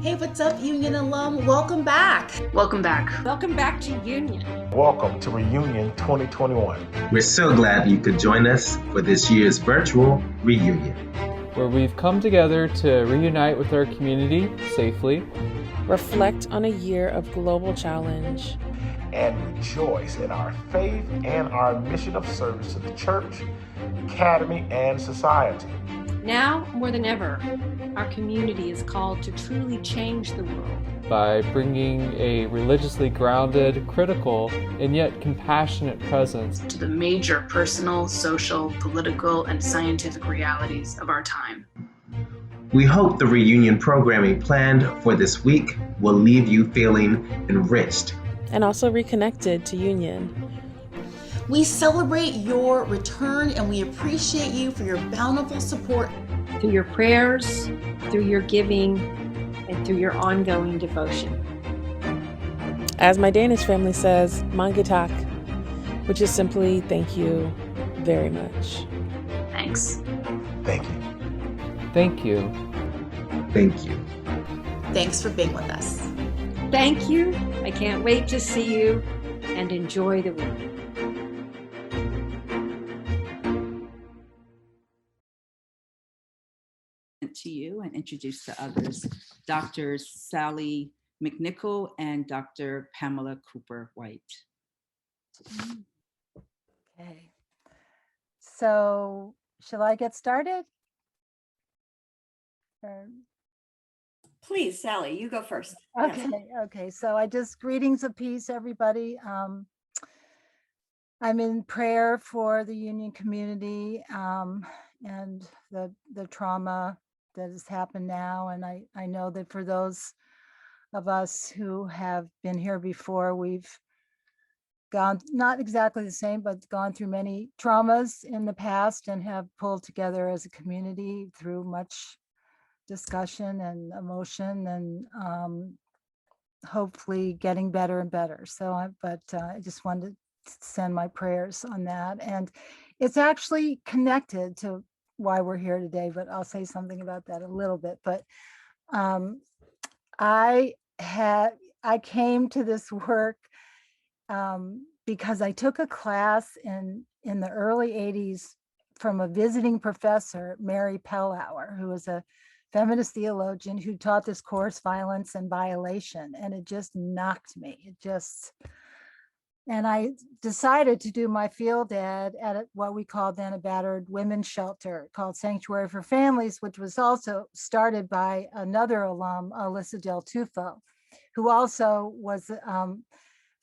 Hey, what's up, Union alum? Welcome back. Welcome back. Welcome back to Union. Welcome to ReUnion 2021. We're so glad you could join us for this year's virtual reunion, where we've come together to reunite with our community safely, reflect on a year of global challenge, and rejoice in our faith and our mission of service to the church, academy, and society. Now, more than ever, our community is called to truly change the world by bringing a religiously grounded, critical, and yet compassionate presence to the major personal, social, political, and scientific realities of our time. We hope the reunion programming planned for this week will leave you feeling enriched and also reconnected to Union. We celebrate your return and we appreciate you for your bountiful support. Through your prayers, through your giving, and through your ongoing devotion. As my Danish family says, mange tak, which is simply thank you very much. Thanks. Thank you. Thank you. Thank you. Thanks for being with us. Thank you. I can't wait to see you and enjoy the week. To you and introduce to others Dr. Sally MacNichol and Dr. Pamela Cooper-White. Okay, so shall I get started? Please, Sally, you go first. Okay, yes. Okay. So greetings of peace, everybody. I'm in prayer for the Union community and the trauma that has happened now. And I know that for those of us who have been here before, we've gone, not exactly the same, but gone through many traumas in the past and have pulled together as a community through much discussion and emotion and hopefully getting better and better. So I just wanted to send my prayers on that. And it's actually connected to why we're here today, but I'll say something about that a little bit. But I came to this work because I took a class in the early 80s from a visiting professor, Mary Pellauer, who was a feminist theologian who taught this course, Violence and Violation, and it just knocked me. And I decided to do my field ad at what we called then a battered women's shelter called Sanctuary for Families, which was also started by another alum, Alyssa Del Tufo, who also was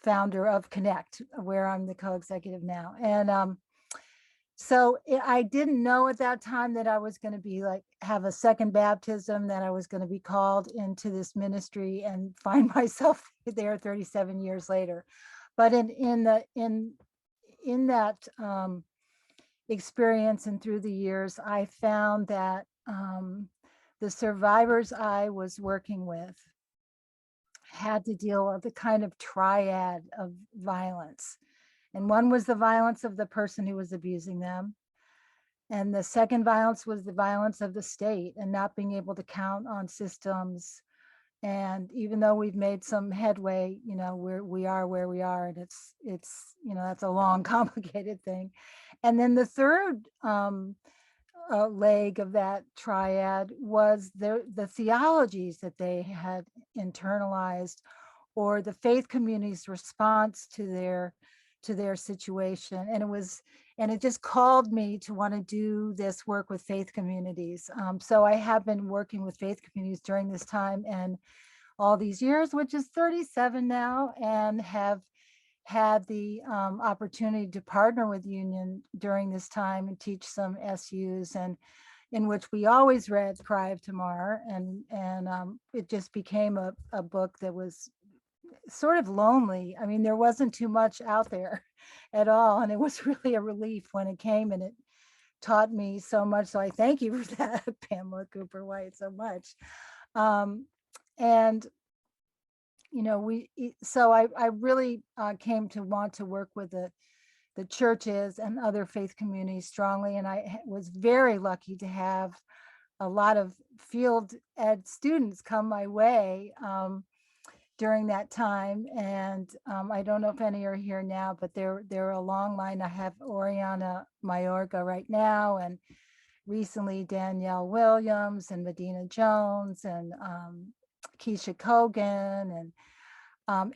founder of Connect, where I'm the co-executive now. And so I didn't know at that time that I was going to be have a second baptism, that I was going to be called into this ministry and find myself there 37 years later. But in that experience and through the years, I found that the survivors I was working with had to deal with the kind of triad of violence. And one was the violence of the person who was abusing them. And the second violence was the violence of the state and not being able to count on systems. And even though we've made some headway, we are where we are, and it's that's a long, complicated thing. And then the third leg of that triad was the theologies that they had internalized, or the faith community's response to their situation. And it just called me to want to do this work with faith communities. So I have been working with faith communities during this time and all these years, which is 37 now, and have had the opportunity to partner with Union during this time and teach some SUs, and in which we always read Cry of Tamar, and it just became a book that was sort of lonely. I mean, there wasn't too much out there at all. And it was really a relief when it came, and it taught me so much. So I thank you for that, Pamela Cooper-White, so much. And, so I really came to want to work with the churches and other faith communities strongly. And I was very lucky to have a lot of field ed students come my way during that time. And I don't know if any are here now, but they're a long line. I have Oriana Mayorga right now, and recently Danielle Williams and Medina Jones and Keisha Kogan.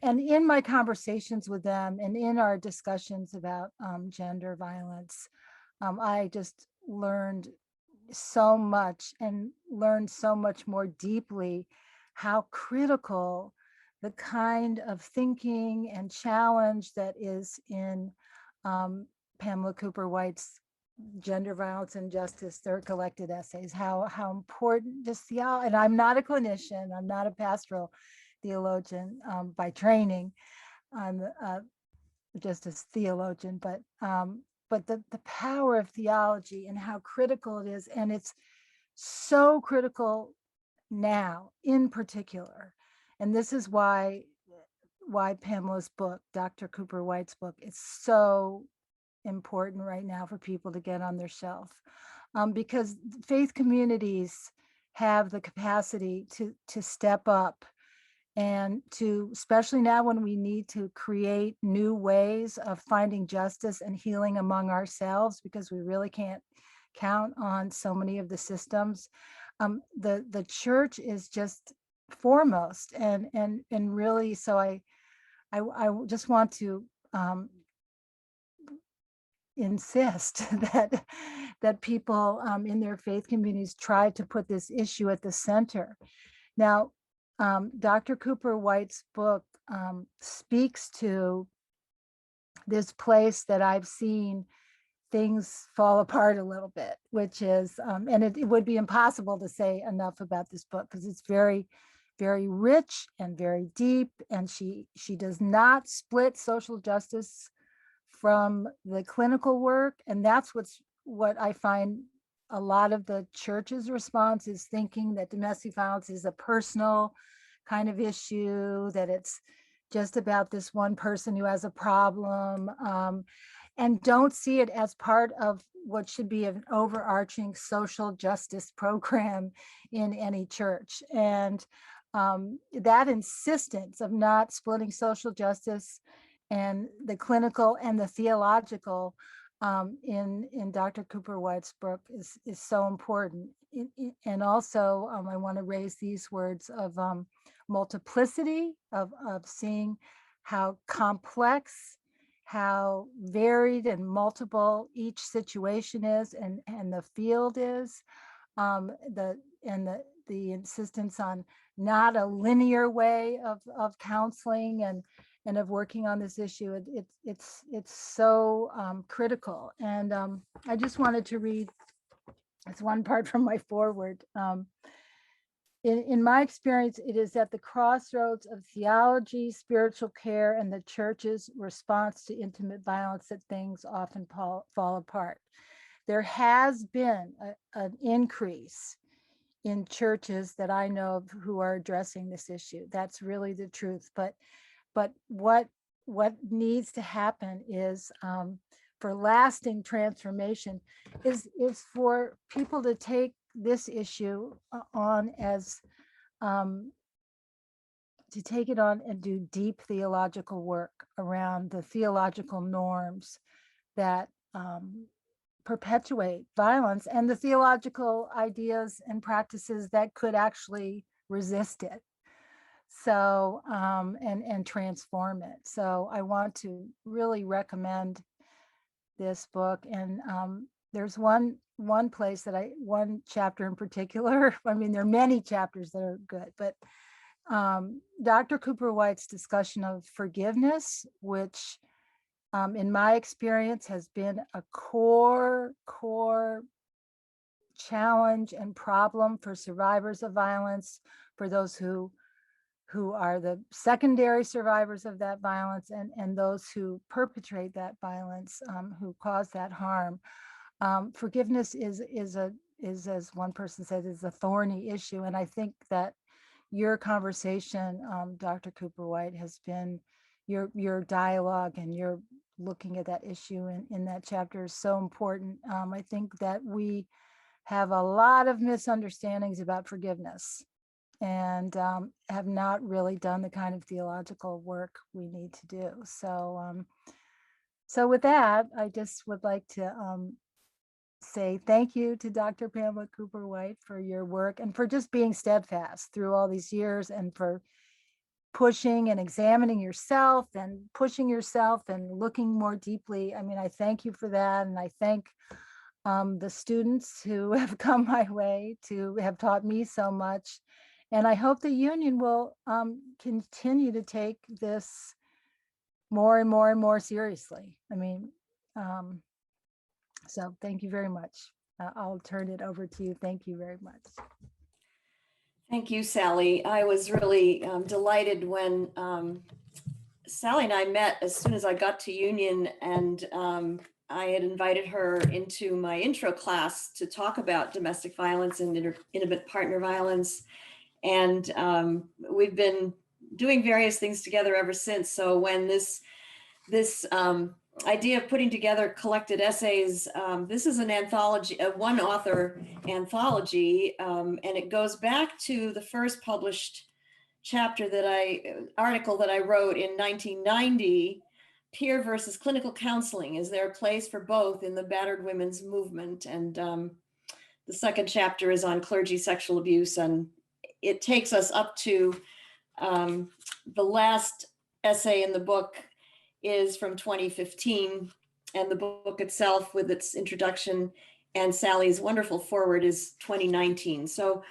And in my conversations with them and in our discussions about gender violence, I just learned so much and learned so much more deeply how critical the kind of thinking and challenge that is in Pamela Cooper White's Gender Violence and Justice, their collected essays, how important just and I'm not a clinician, I'm not a pastoral theologian by training, I'm just a theologian, but the power of theology and how critical it is, and it's so critical now in particular. And this is why Pamela's book, Dr. Cooper White's book, is so important right now for people to get on their shelf, because faith communities have the capacity to step up and to, especially now when we need to create new ways of finding justice and healing among ourselves, because we really can't count on so many of the systems. The church is just foremost, and really, so I just want to insist that people in their faith communities try to put this issue at the center. Now, Dr. Cooper White's book speaks to this place that I've seen things fall apart a little bit, which is, and it would be impossible to say enough about this book because it's very, very rich and very deep, and she does not split social justice from the clinical work, and that's what I find a lot of the church's response is, thinking that domestic violence is a personal kind of issue, that it's just about this one person who has a problem, and don't see it as part of what should be an overarching social justice program in any church. And that insistence of not splitting social justice and the clinical and the theological in Dr. Cooper White's book is so important. And also, I want to raise these words of multiplicity, of seeing how complex, how varied and multiple each situation is, and the field is, the insistence on not a linear way of counseling and of working on this issue. It's so critical. And I just wanted to read, it's one part from my foreword. In my experience, it is at the crossroads of theology, spiritual care, and the church's response to intimate violence that things often fall apart. There has been an increase in churches that I know of who are addressing this issue. That's really the truth. But what needs to happen is, for lasting transformation, is for people to take this issue on as to take it on and do deep theological work around the theological norms that perpetuate violence and the theological ideas and practices that could actually resist it. So, and transform it. So I want to really recommend this book. And there's one place that one chapter in particular, I mean, there are many chapters that are good, but Dr. Cooper White's discussion of forgiveness, which in my experience has been a core challenge and problem for survivors of violence, for those who are the secondary survivors of that violence, and those who perpetrate that violence, who cause that harm. Forgiveness is, as one person said, is a thorny issue. And I think that your conversation, Dr. Cooper White, has been, your dialogue and your looking at that issue in that chapter is so important. I think that we have a lot of misunderstandings about forgiveness and have not really done the kind of theological work we need to do. So, so with that, I just would like to say thank you to Dr. Pamela Cooper-White for your work and for just being steadfast through all these years, and for pushing and examining yourself and pushing yourself and looking more deeply. I mean, I thank you for that. And I thank the students who have come my way to have taught me so much. And I hope the union will continue to take this more and more and more seriously. I mean, so thank you very much. I'll turn it over to you. Thank you very much. Thank you, Sally. I was really delighted when Sally and I met as soon as I got to Union, and I had invited her into my intro class to talk about domestic violence and intimate partner violence. And we've been doing various things together ever since. So when this idea of putting together collected essays, this is an anthology, a one author anthology, and it goes back to the first published article that I wrote in 1990, Peer versus Clinical Counseling. Is there a place for both in the battered women's movement? And the second chapter is on clergy sexual abuse, and it takes us up to the last essay in the book is from 2015, and the book itself with its introduction and Sally's wonderful foreword is 2019. So,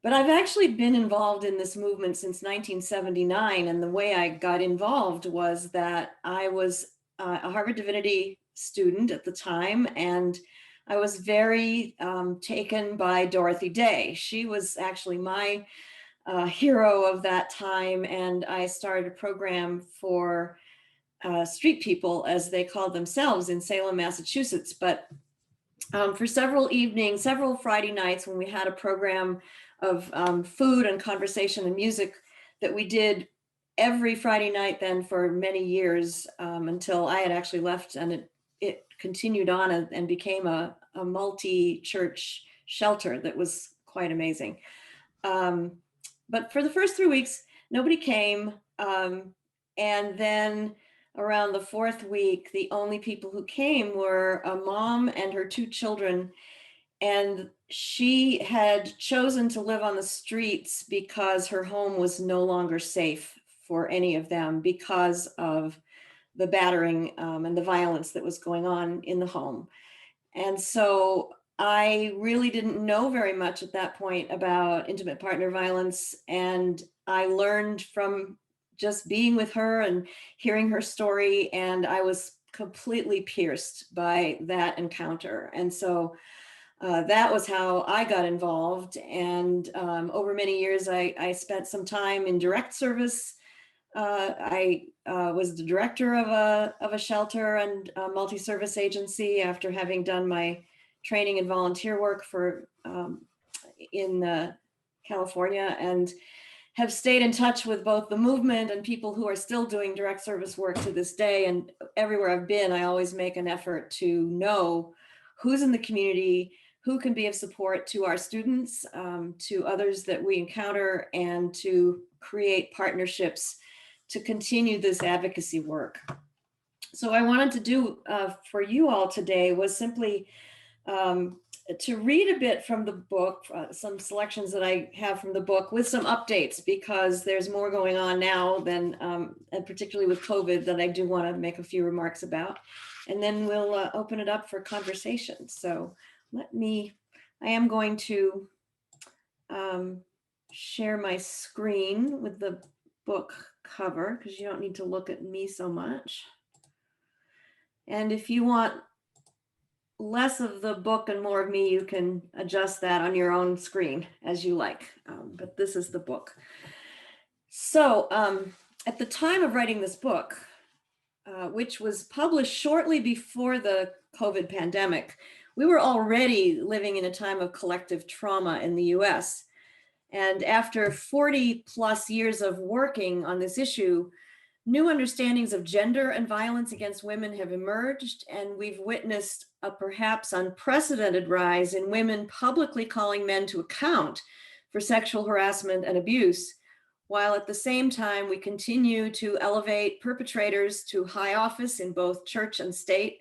but I've actually been involved in this movement since 1979, and the way I got involved was that I was a Harvard Divinity student at the time, and I was very taken by Dorothy Day. She was actually my hero of that time, and I started a program for street people, as they called themselves, in Salem, Massachusetts. But for several evenings, several Friday nights, when we had a program of food and conversation and music that we did every Friday night then for many years, until I had actually left, and it continued on and became a multi-church shelter that was quite amazing. But for the first 3 weeks, nobody came. And then around the fourth week, the only people who came were a mom and her 2 children. And she had chosen to live on the streets because her home was no longer safe for any of them because of the battering and the violence that was going on in the home. And so I really didn't know very much at that point about intimate partner violence. And I learned from just being with her and hearing her story, and I was completely pierced by that encounter. And so that was how I got involved. And over many years, I spent some time in direct service. I was the director of a shelter and a multi-service agency after having done my training and volunteer work in California, and have stayed in touch with both the movement and people who are still doing direct service work to this day. And everywhere I've been, I always make an effort to know who's in the community, who can be of support to our students, to others that we encounter, and to create partnerships to continue this advocacy work. So I wanted to do for you all today was simply to read a bit from the book, some selections that I have from the book with some updates, because there's more going on now than, and particularly with COVID, that I do want to make a few remarks about. And then we'll open it up for conversation. So I am going to share my screen with the book cover, because you don't need to look at me so much. And if you want less of the book and more of me, you can adjust that on your own screen as you like, but this is the book. So at the time of writing this book, which was published shortly before the COVID pandemic, we were already living in a time of collective trauma in the US. And after 40 plus years of working on this issue, New understandings of gender and violence against women have emerged, and we've witnessed a perhaps unprecedented rise in women publicly calling men to account for sexual harassment and abuse, while at the same time we continue to elevate perpetrators to high office in both church and state,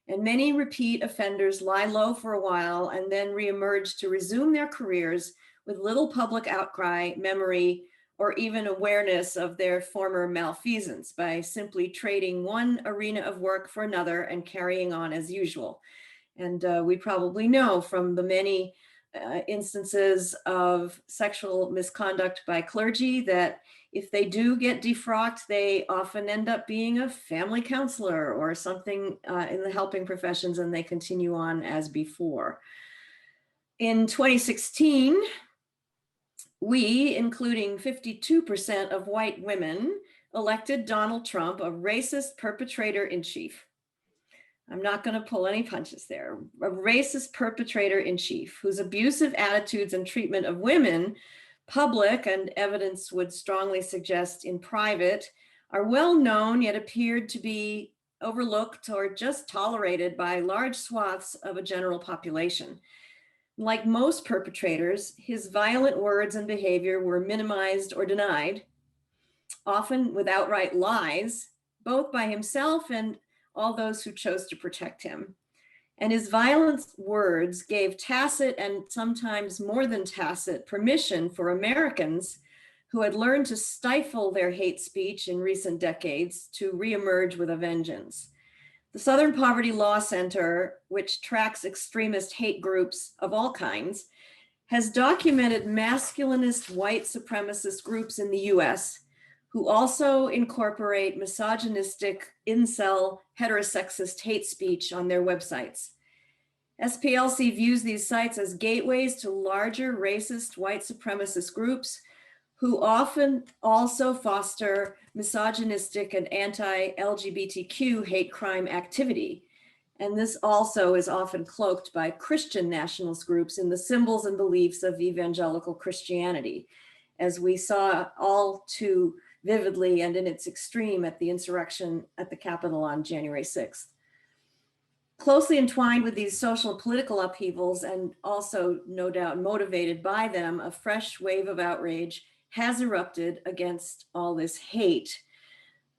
and many repeat offenders lie low for a while and then reemerge to resume their careers with little public outcry, memory, or even awareness of their former malfeasance by simply trading one arena of work for another and carrying on as usual. And we probably know from the many instances of sexual misconduct by clergy that if they do get defrocked, they often end up being a family counselor or something in the helping professions, and they continue on as before. In 2016, we, including 52% of white women, elected Donald Trump a racist perpetrator in chief. I'm not going to pull any punches there. A racist perpetrator in chief whose abusive attitudes and treatment of women, public and evidence would strongly suggest in private, are well known yet appeared to be overlooked or just tolerated by large swaths of a general population. Like most perpetrators, his violent words and behavior were minimized or denied, often with outright lies, both by himself and all those who chose to protect him. And his violent words gave tacit and sometimes more than tacit permission for Americans who had learned to stifle their hate speech in recent decades to reemerge with a vengeance. The Southern Poverty Law Center, which tracks extremist hate groups of all kinds, has documented masculinist white supremacist groups in the US who also incorporate misogynistic, incel, heterosexist hate speech on their websites. SPLC views these sites as gateways to larger racist white supremacist groups who often also foster misogynistic and anti-LGBTQ hate crime activity. And this also is often cloaked by Christian nationalist groups in the symbols and beliefs of evangelical Christianity, as we saw all too vividly and in its extreme at the insurrection at the Capitol on January 6th. Closely entwined with these social and political upheavals, and also no doubt motivated by them, a fresh wave of outrage has erupted against all this hate.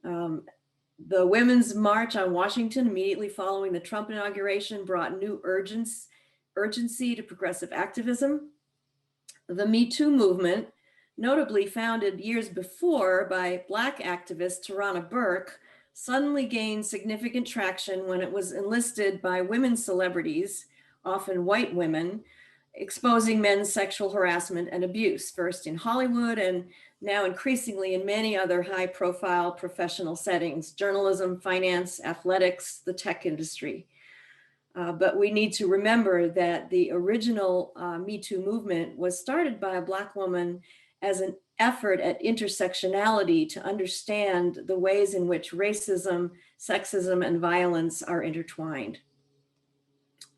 The Women's March on Washington immediately following the Trump inauguration brought new urgency to progressive activism. The Me Too movement, notably founded years before by Black activist Tarana Burke, suddenly gained significant traction when it was enlisted by women celebrities, often white women, exposing men's sexual harassment and abuse, first in Hollywood and now increasingly in many other high-profile professional settings, journalism, finance, athletics, the tech industry. But we need to remember that the original Me Too movement was started by a Black woman as an effort at intersectionality to understand the ways in which racism, sexism, and violence are intertwined.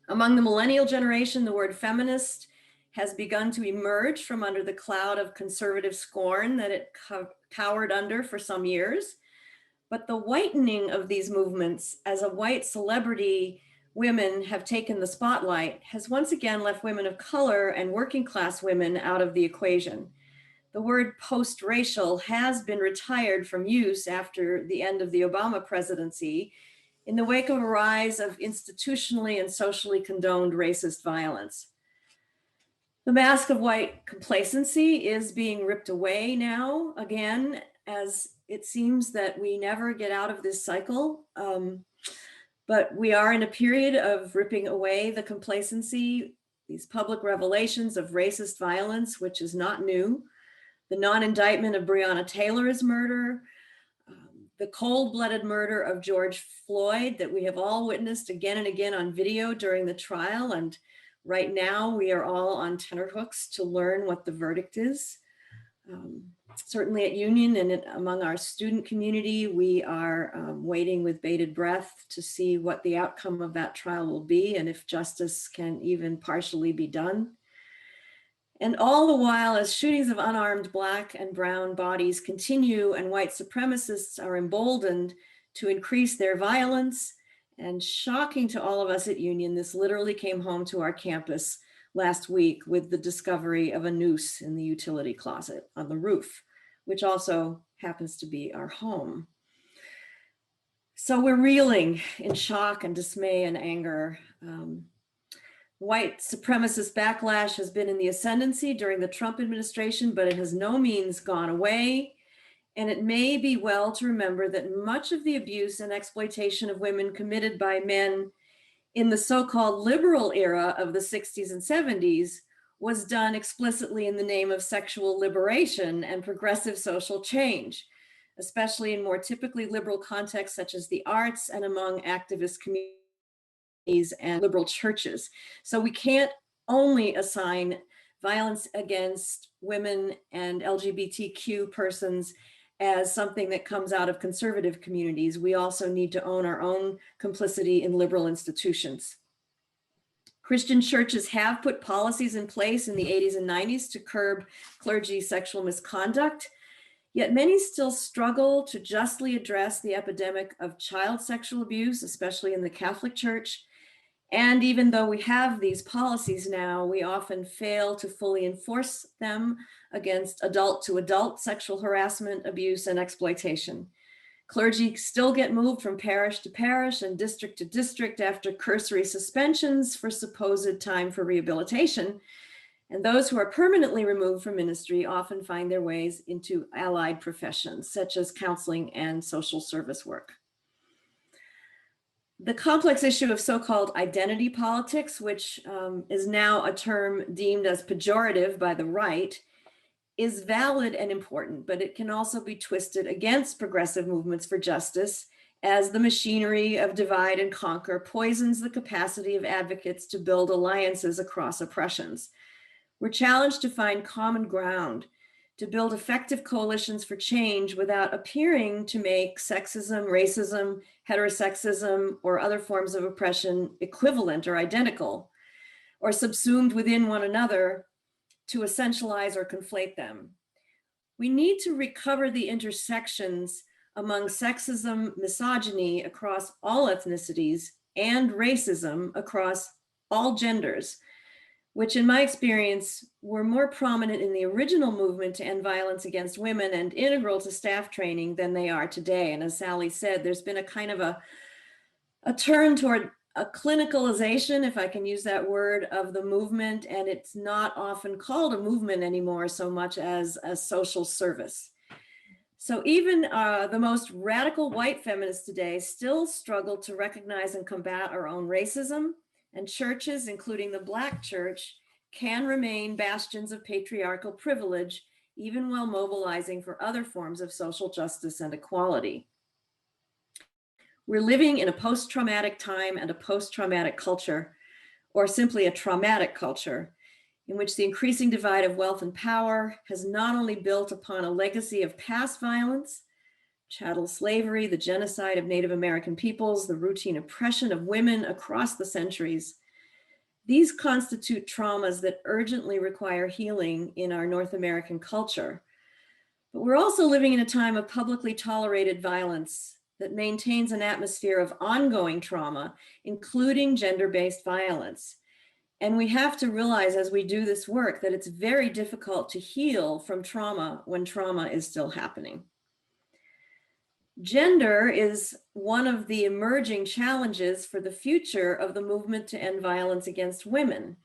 Among the millennial generation, the word feminist has begun to emerge from under the cloud of conservative scorn that it cowered under for some years. But the whitening of these movements as a white celebrity women have taken the spotlight has once again left women of color and working class women out of the equation. The word post-racial has been retired from use after the end of the Obama presidency in the wake of a rise of institutionally and socially condoned racist violence. The mask of white complacency is being ripped away now, again, as it seems that we never get out of this cycle. But we are in a period of ripping away the complacency, these public revelations of racist violence, which is not new. The non-indictment of Breonna Taylor's murder, the cold-blooded murder of George Floyd that we have all witnessed again and again on video during the trial. And right now we are all on tenterhooks to learn what the verdict is. Certainly at Union and among our student community, we are waiting with bated breath to see what the outcome of that trial will be and if justice can even partially be done. And all the while, as shootings of unarmed Black and brown bodies continue and white supremacists are emboldened to increase their violence, and shocking to all of us at Union, this literally came home to our campus last week with the discovery of a noose in the utility closet on the roof, which also happens to be our home. So we're reeling in shock and dismay and anger. White supremacist backlash has been in the ascendancy during the Trump administration, but it has no means gone away. And it may be well to remember that much of the abuse and exploitation of women committed by men in the so-called liberal era of the 60s and 70s was done explicitly in the name of sexual liberation and progressive social change, especially in more typically liberal contexts such as the arts and among activist communities and liberal churches. So we can't only assign violence against women and LGBTQ persons as something that comes out of conservative communities. We also need to own our own complicity in liberal institutions. Christian churches have put policies in place in the 80s and 90s to curb clergy sexual misconduct, yet many still struggle to justly address the epidemic of child sexual abuse, especially in the Catholic Church. And even though we have these policies now, we often fail to fully enforce them against adult to adult sexual harassment, abuse, and exploitation. Clergy still get moved from parish to parish and district to district after cursory suspensions for supposed time for rehabilitation. And those who are permanently removed from ministry often find their ways into allied professions, such as counseling and social service work. The complex issue of so-called identity politics, which is now a term deemed as pejorative by the right, is valid and important, but it can also be twisted against progressive movements for justice as the machinery of divide and conquer poisons the capacity of advocates to build alliances across oppressions. We're challenged to find common ground, to build effective coalitions for change without appearing to make sexism, racism, heterosexism, or other forms of oppression equivalent or identical, or subsumed within one another to essentialize or conflate them. We need to recover the intersections among sexism, misogyny across all ethnicities, and racism across all genders, which in my experience were more prominent in the original movement to end violence against women and integral to staff training than they are today. And as Sally said, there's been a kind of a turn toward a clinicalization, if I can use that word, of the movement, and it's not often called a movement anymore so much as a social service. So even the most radical white feminists today still struggle to recognize and combat our own racism, and churches, including the Black church, can remain bastions of patriarchal privilege, even while mobilizing for other forms of social justice and equality. We're living in a post-traumatic time and a post-traumatic culture, or simply a traumatic culture, in which the increasing divide of wealth and power has not only built upon a legacy of past violence, chattel slavery, the genocide of Native American peoples, the routine oppression of women across the centuries. These constitute traumas that urgently require healing in our North American culture. But we're also living in a time of publicly tolerated violence that maintains an atmosphere of ongoing trauma, including gender-based violence. And we have to realize as we do this work that it's very difficult to heal from trauma when trauma is still happening. Gender is one of the emerging challenges for the future of the movement to end violence against women.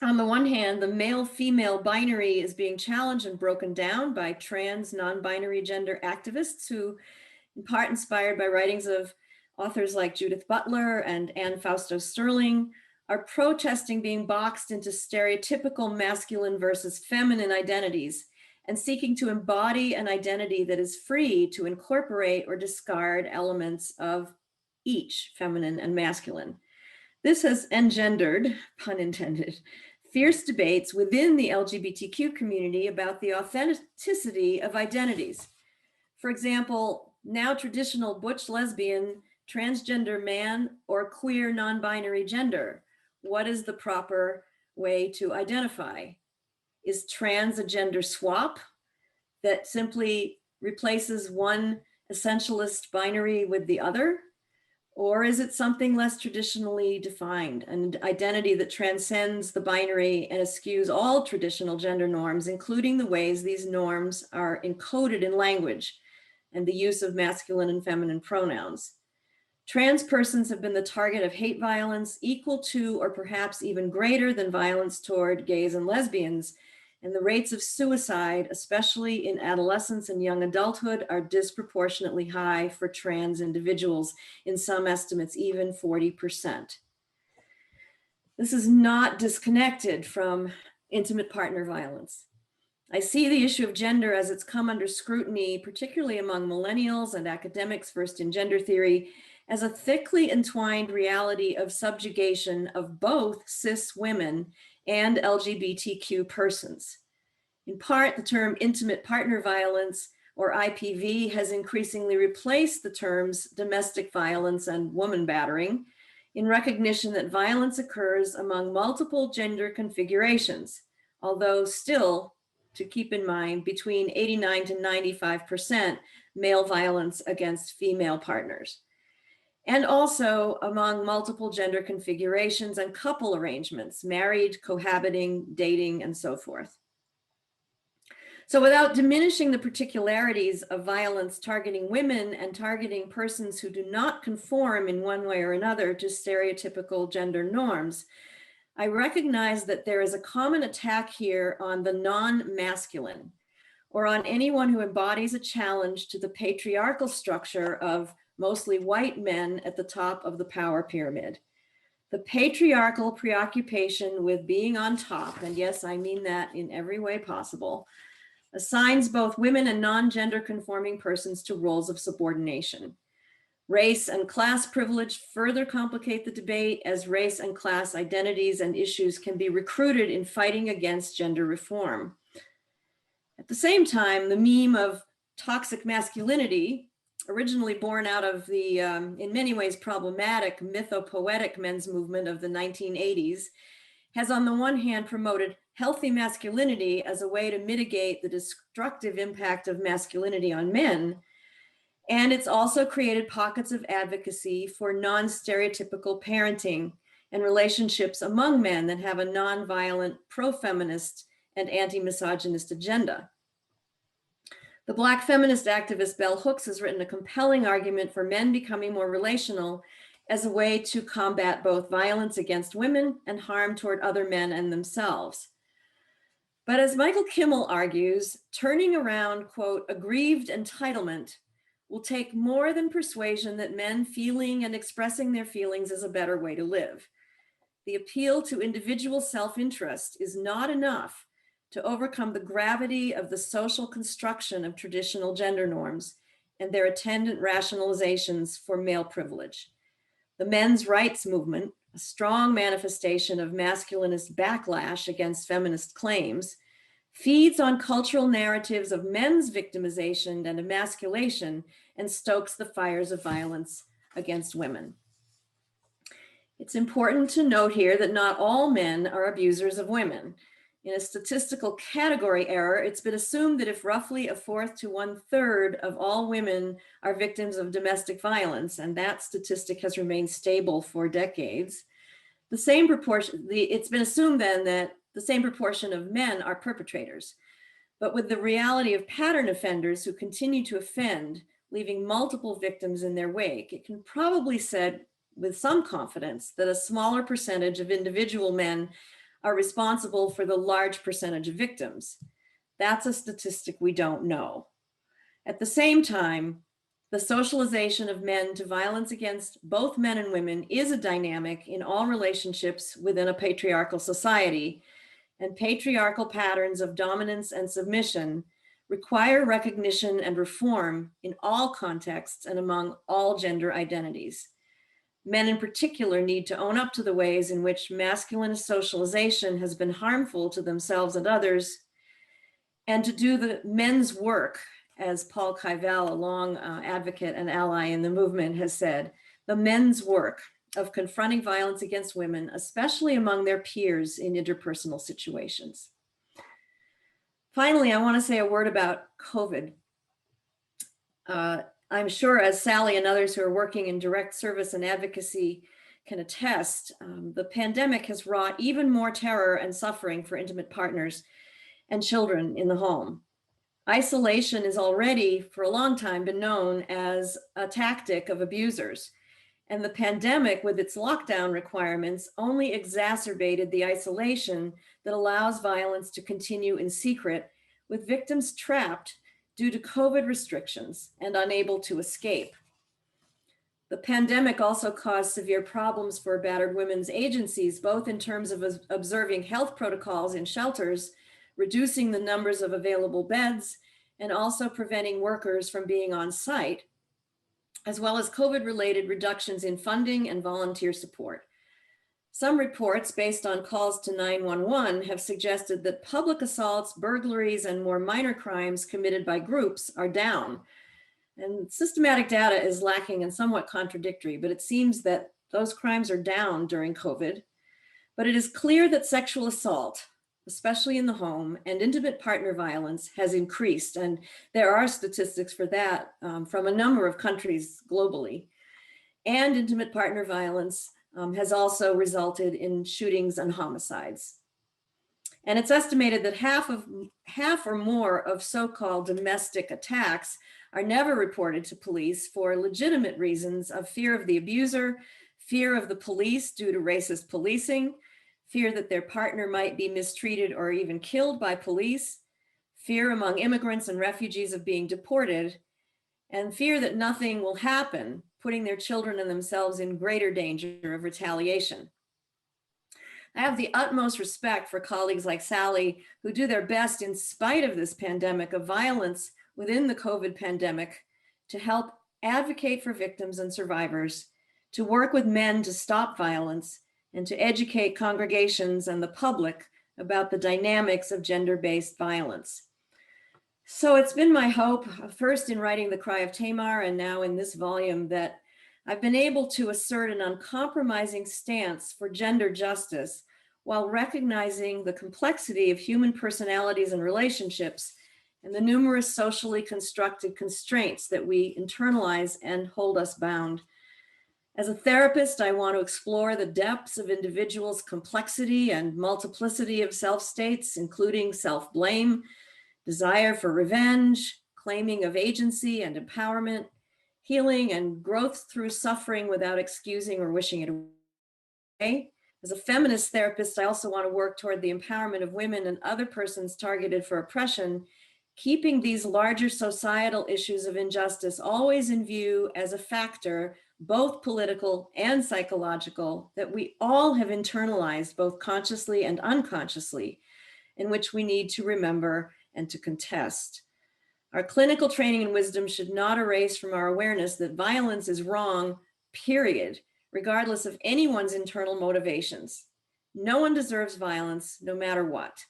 On the one hand, the male-female binary is being challenged and broken down by trans non-binary gender activists who, in part inspired by writings of authors like Judith Butler and Anne Fausto Sterling, are protesting being boxed into stereotypical masculine versus feminine identities and seeking to embody an identity that is free to incorporate or discard elements of each, feminine and masculine. This has engendered, pun intended, fierce debates within the LGBTQ community about the authenticity of identities. For example, now traditional butch lesbian, transgender man, or queer non-binary gender. What is the proper way to identify? Is trans a gender swap that simply replaces one essentialist binary with the other? Or is it something less traditionally defined, an identity that transcends the binary and eschews all traditional gender norms, including the ways these norms are encoded in language and the use of masculine and feminine pronouns? Trans persons have been the target of hate violence equal to or perhaps even greater than violence toward gays and lesbians, and the rates of suicide, especially in adolescence and young adulthood, are disproportionately high for trans individuals, in some estimates even 40%. This is not disconnected from intimate partner violence. I see the issue of gender as it's come under scrutiny, particularly among millennials and academics versed in gender theory, as a thickly entwined reality of subjugation of both cis women and LGBTQ persons. In part, the term intimate partner violence, or IPV, has increasingly replaced the terms domestic violence and woman battering in recognition that violence occurs among multiple gender configurations, although still, to keep in mind, between 89 to 95% male violence against female partners, and also among multiple gender configurations and couple arrangements, married, cohabiting, dating, and so forth. So without diminishing the particularities of violence targeting women and targeting persons who do not conform in one way or another to stereotypical gender norms, I recognize that there is a common attack here on the non-masculine, or on anyone who embodies a challenge to the patriarchal structure of mostly white men at the top of the power pyramid. The patriarchal preoccupation with being on top, and yes, I mean that in every way possible, assigns both women and non-gender conforming persons to roles of subordination. Race and class privilege further complicate the debate, as race and class identities and issues can be recruited in fighting against gender reform. At the same time, the meme of toxic masculinity, originally born out of the, in many ways, problematic mythopoetic men's movement of the 1980s, has on the one hand promoted healthy masculinity as a way to mitigate the destructive impact of masculinity on men. And it's also created pockets of advocacy for non-stereotypical parenting and relationships among men that have a non-violent, pro-feminist and anti-misogynist agenda. The Black feminist activist Bell Hooks has written a compelling argument for men becoming more relational as a way to combat both violence against women and harm toward other men and themselves. But as Michael Kimmel argues, turning around, quote, aggrieved entitlement will take more than persuasion that men feeling and expressing their feelings is a better way to live. The appeal to individual self-interest is not enough to overcome the gravity of the social construction of traditional gender norms and their attendant rationalizations for male privilege. The men's rights movement, a strong manifestation of masculinist backlash against feminist claims, feeds on cultural narratives of men's victimization and emasculation and stokes the fires of violence against women. It's important to note here that not all men are abusers of women. In a statistical category error, it's been assumed that if roughly 1/4 to 1/3 of all women are victims of domestic violence, and that statistic has remained stable for decades, it's been assumed then that the same proportion of men are perpetrators. But with the reality of pattern offenders who continue to offend, leaving multiple victims in their wake, it can probably be said with some confidence that a smaller percentage of individual men are responsible for the large percentage of victims. That's a statistic we don't know. At the same time, the socialization of men to violence against both men and women is a dynamic in all relationships within a patriarchal society, and patriarchal patterns of dominance and submission require recognition and reform in all contexts and among all gender identities. Men in particular need to own up to the ways in which masculinist socialization has been harmful to themselves and others, and to do the men's work, as Paul Kuyvel, a long advocate and ally in the movement, has said, the men's work of confronting violence against women, especially among their peers in interpersonal situations. Finally, I want to say a word about COVID. I'm sure, as Sally and others who are working in direct service and advocacy can attest, the pandemic has wrought even more terror and suffering for intimate partners and children in the home. Isolation is already, for a long time, been known as a tactic of abusers. And the pandemic, with its lockdown requirements, only exacerbated the isolation that allows violence to continue in secret, with victims trapped due to COVID restrictions and unable to escape. The pandemic also caused severe problems for battered women's agencies, both in terms of observing health protocols in shelters, reducing the numbers of available beds, and also preventing workers from being on site, as well as COVID-related reductions in funding and volunteer support. Some reports based on calls to 911 have suggested that public assaults, burglaries, and more minor crimes committed by groups are down. And systematic data is lacking and somewhat contradictory, but it seems that those crimes are down during COVID. But it is clear that sexual assault, especially in the home, and intimate partner violence has increased. And there are statistics for that from a number of countries globally. And intimate partner violence has also resulted in shootings and homicides. And it's estimated that half or more of so-called domestic attacks are never reported to police for legitimate reasons of fear of the abuser, fear of the police due to racist policing, fear that their partner might be mistreated or even killed by police, fear among immigrants and refugees of being deported, and fear that nothing will happen, putting their children and themselves in greater danger of retaliation. I have the utmost respect for colleagues like Sally, who do their best in spite of this pandemic of violence within the COVID pandemic to help advocate for victims and survivors, to work with men to stop violence, and to educate congregations and the public about the dynamics of gender-based violence. So it's been my hope, first in writing The Cry of Tamar and now in this volume, that I've been able to assert an uncompromising stance for gender justice while recognizing the complexity of human personalities and relationships and the numerous socially constructed constraints that we internalize and hold us bound. As a therapist, I want to explore the depths of individuals' complexity and multiplicity of self-states, including self-blame, desire for revenge, claiming of agency and empowerment, healing and growth through suffering without excusing or wishing it away. As a feminist therapist, I also want to work toward the empowerment of women and other persons targeted for oppression, keeping these larger societal issues of injustice always in view as a factor, both political and psychological, that we all have internalized both consciously and unconsciously, in which we need to remember and to contest. Our clinical training and wisdom should not erase from our awareness that violence is wrong, period, regardless of anyone's internal motivations. No one deserves violence, no matter what.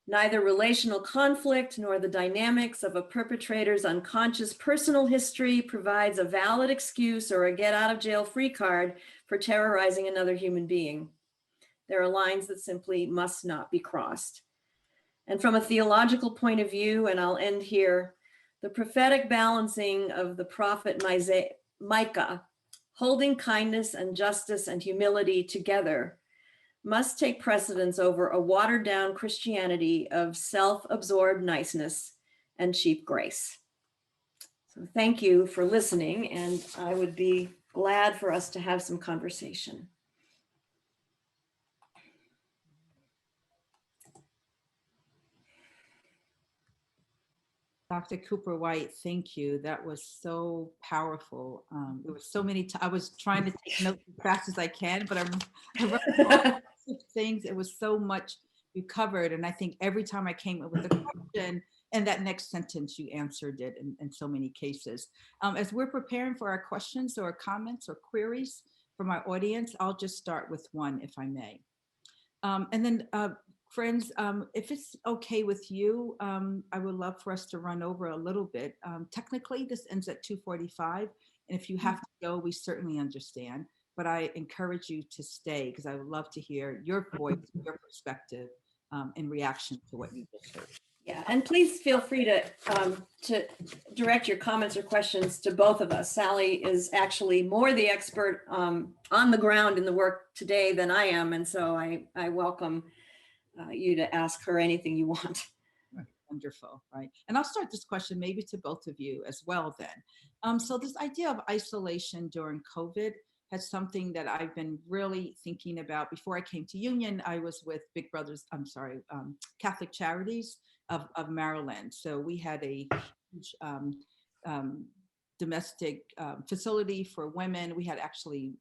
Neither relational conflict nor the dynamics of a perpetrator's unconscious personal history provides a valid excuse or a get-out-of-jail-free card for terrorizing another human being. There are lines that simply must not be crossed. And from a theological point of view, and I'll end here, the prophetic balancing of the prophet Micah, holding kindness and justice and humility together, must take precedence over a watered-down Christianity of self-absorbed niceness and cheap grace. So thank you for listening, and I would be glad for us to have some conversation. Dr. Cooper White, thank you. That was so powerful. There was so many, I was trying to take notes as fast as I can, but I wrote things. It was so much you covered. And I think every time I came up with a question, and that next sentence you answered it in so many cases. As we're preparing for our questions or comments or queries from our audience, I'll just start with one, if I may. And then friends, if it's okay with you, I would love for us to run over a little bit. Technically, this ends at 2:45, and if you have to go, we certainly understand. But I encourage you to stay because I would love to hear your voice, your perspective in reaction to what you just heard. Yeah, and please feel free to direct your comments or questions to both of us. Sally is actually more the expert on the ground in the work today than I am, and so I welcome you to ask her anything you want. Wonderful, right? And I'll start this question maybe to both of you as well then. So this idea of isolation during COVID has something that I've been really thinking about. Before I came to Union, I was with Catholic Charities of Maryland. So we had a huge domestic facility for women. We had actually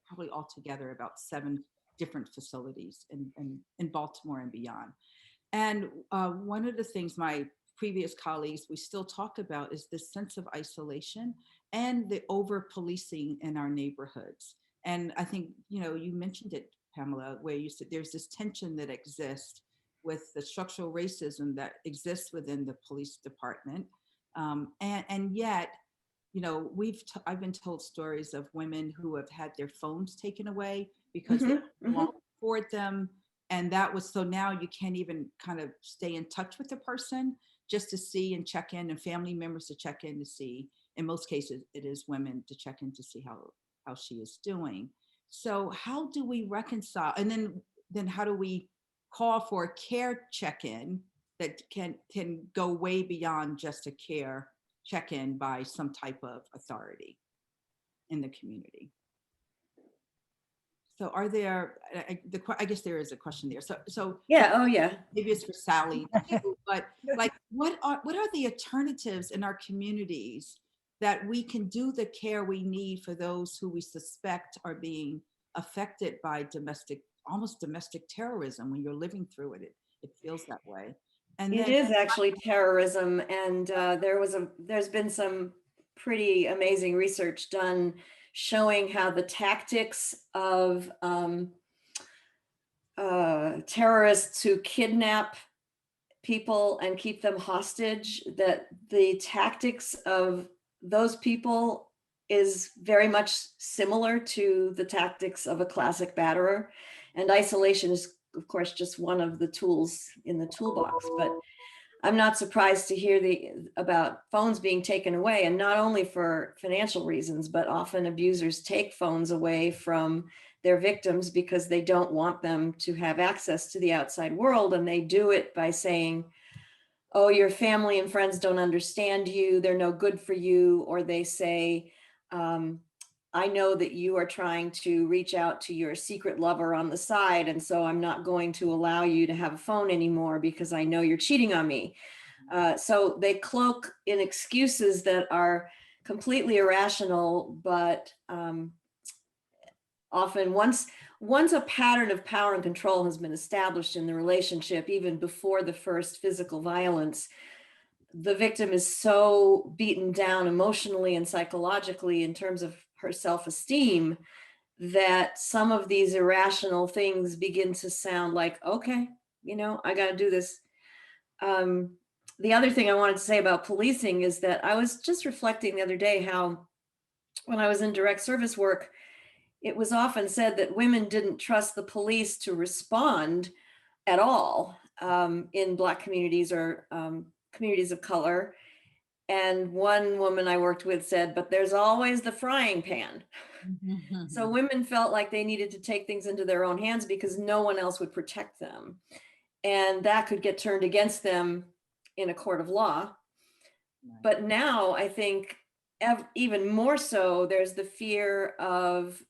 probably altogether about 7 different facilities in Baltimore and beyond. And one of the things my previous colleagues, we still talk about is this sense of isolation and the over policing in our neighborhoods. And I think, you mentioned it, Pamela, where you said there's this tension that exists with the structural racism that exists within the police department. And yet, I've been told stories of women who have had their phones taken away because they won't afford them. And that was, so now you can't even kind of stay in touch with the person just to see and check in, and family members to check in to see. In most cases, it is women to check in to see how she is doing. So how do we reconcile? And then how do we call for a care check-in that can go way beyond just a care check-in by some type of authority in the community? So are there, I guess there is a question there. So yeah, oh yeah. Maybe it's for Sally, but like, what are the alternatives in our communities that we can do the care we need for those who we suspect are being affected by almost domestic terrorism? When you're living through it, it feels that way. And it is actually terrorism. And there's been some pretty amazing research done showing how the tactics of terrorists who kidnap people and keep them hostage, that the tactics of those people is very much similar to the tactics of a classic batterer. And isolation is, of course, just one of the tools in the toolbox. But I'm not surprised to hear about phones being taken away, and not only for financial reasons, but often abusers take phones away from their victims because they don't want them to have access to the outside world. And they do it by saying, oh, your family and friends don't understand you, they're no good for you. Or they say, I know that you are trying to reach out to your secret lover on the side, and so I'm not going to allow you to have a phone anymore because I know you're cheating on me. So they cloak in excuses that are completely irrational, but often once a pattern of power and control has been established in the relationship, even before the first physical violence, the victim is so beaten down emotionally and psychologically in terms of her self-esteem that some of these irrational things begin to sound like, okay, I got to do this. The other thing I wanted to say about policing is that I was just reflecting the other day how when I was in direct service work, it was often said that women didn't trust the police to respond at all in Black communities or communities of color. And one woman I worked with said, but there's always the frying pan. So women felt like they needed to take things into their own hands because no one else would protect them. And that could get turned against them in a court of law. Right. But now I think even more so, there's the fear of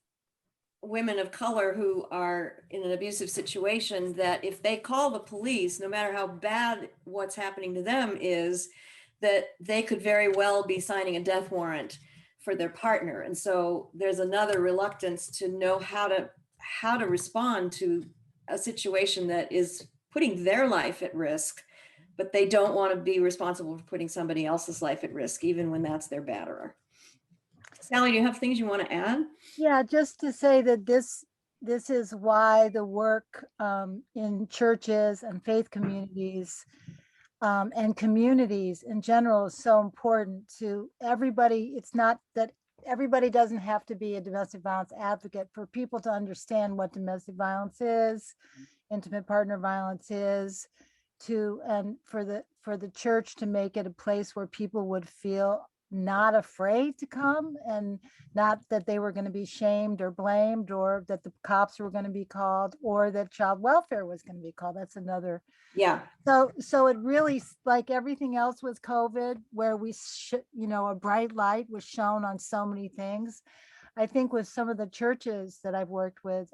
women of color who are in an abusive situation, that if they call the police, no matter how bad what's happening to them is, that they could very well be signing a death warrant for their partner. And so there's another reluctance to know how to respond to a situation that is putting their life at risk, but they don't want to be responsible for putting somebody else's life at risk, even when that's their batterer. Sally, do you have things you want to add? Yeah, just to say that this is why the work in churches and faith communities and communities in general is so important to everybody. It's not that everybody doesn't have to be a domestic violence advocate. For people to understand what domestic violence is, intimate partner violence is, and for the church to make it a place where people would feel not afraid to come, and not that they were going to be shamed or blamed, or that the cops were going to be called, or that child welfare was going to be called. That's another. Yeah. So it really, like everything else with COVID, where a bright light was shown on so many things. I think with some of the churches that I've worked with,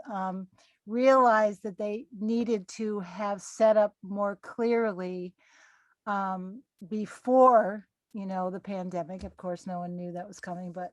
realized that they needed to have set up more clearly before, the pandemic. Of course, no one knew that was coming, but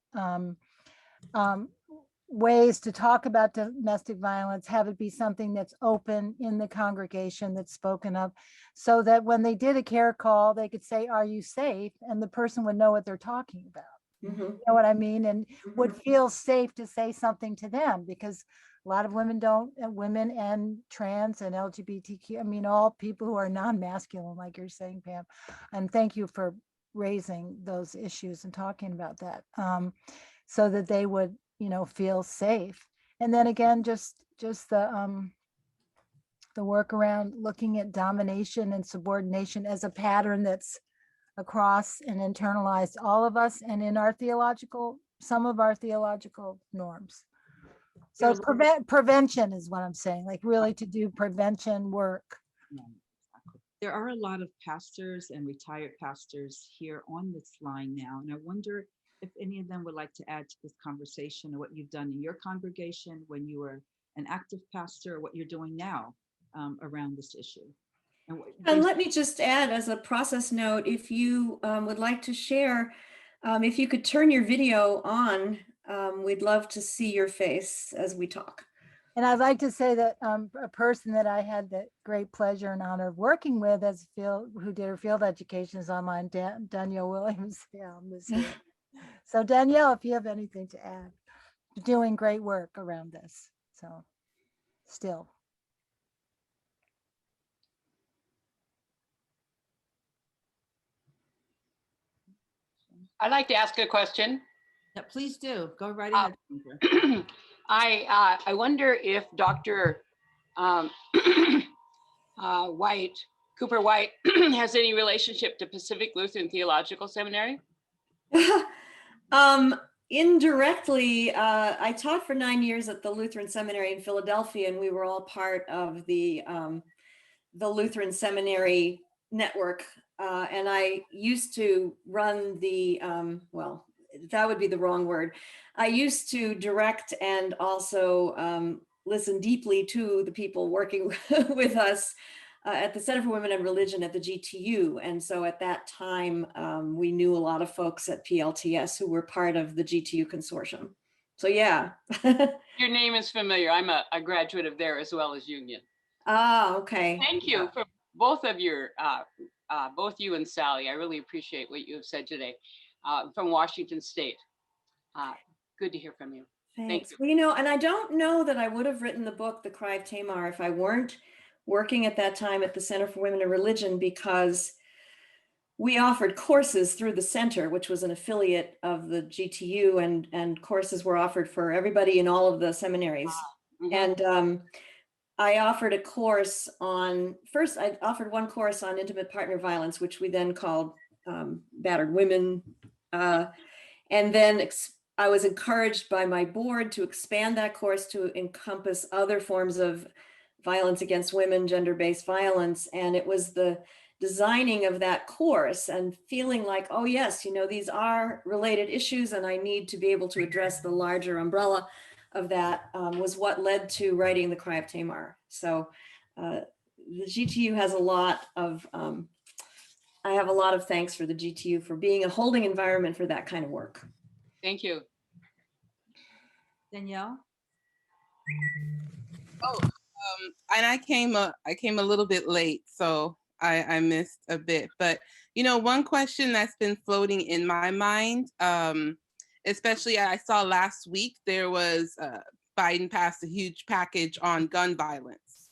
ways to talk about domestic violence, have it be something that's open in the congregation, that's spoken of, so that when they did a care call, they could say, "Are you safe?" And the person would know what they're talking about. Mm-hmm. You know what I mean? And would feel safe to say something to them, because a lot of women women and trans and LGBTQ, I mean, all people who are non-masculine, like you're saying, Pam. And thank you for raising those issues and talking about that, so that they would, feel safe. And then again, just the work around looking at domination and subordination as a pattern that's across and internalized all of us, and in some of our theological norms. So prevention is what I'm saying, like really to do prevention work. There are a lot of pastors and retired pastors here on this line now, and I wonder if any of them would like to add to this conversation, or what you've done in your congregation when you were an active pastor, or what you're doing now around this issue. And let me just add, as a process note, if you would like to share, if you could turn your video on, we'd love to see your face as we talk. And I'd like to say that a person that I had the great pleasure and honor of working with who did her field education is online, Danielle Williams. Yeah, so Danielle, if you have anything to add, doing great work around this. So still. I'd like to ask a question. Yeah, please do. Go right ahead. I wonder if Dr. Cooper White, has any relationship to Pacific Lutheran Theological Seminary? Indirectly, I taught for 9 years at the Lutheran Seminary in Philadelphia, and we were all part of the Lutheran Seminary network. And I used to run the, well, that would be the wrong word. I used to direct and also listen deeply to the people working with us at the Center for Women and Religion at the GTU. And so at that time, we knew a lot of folks at PLTS who were part of the GTU consortium. So yeah. Your name is familiar. I'm a graduate of there as well as Union. Ah, okay. Thank you for both of your, both you and Sally. I really appreciate what you have said today from Washington State. Good to hear from you. Thanks. Thank you. Well, and I don't know that I would have written the book, The Cry of Tamar, if I weren't working at that time at the Center for Women and Religion, because we offered courses through the center, which was an affiliate of the GTU, and courses were offered for everybody in all of the seminaries. And I offered a course on, first I offered one course on intimate partner violence, which we then called battered women. And then I was encouraged by my board to expand that course to encompass other forms of violence against women, gender-based violence. And it was the designing of that course and feeling like, oh yes, these are related issues and I need to be able to address the larger umbrella of that was what led to writing The Cry of Tamar. So the GTU has a lot of, I have a lot of thanks for the GTU for being a holding environment for that kind of work. Thank you. Danielle? Oh, and I came a little bit late, so I missed a bit. But one question that's been floating in my mind, especially I saw last week there was Biden passed a huge package on gun violence,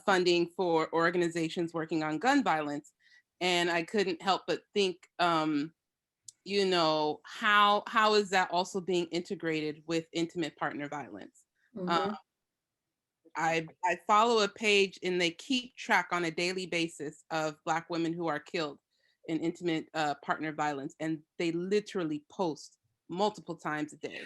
funding for organizations working on gun violence, and I couldn't help but think, how is that also being integrated with intimate partner violence? I follow a page and they keep track on a daily basis of Black women who are killed in intimate partner violence, and they literally post multiple times a day.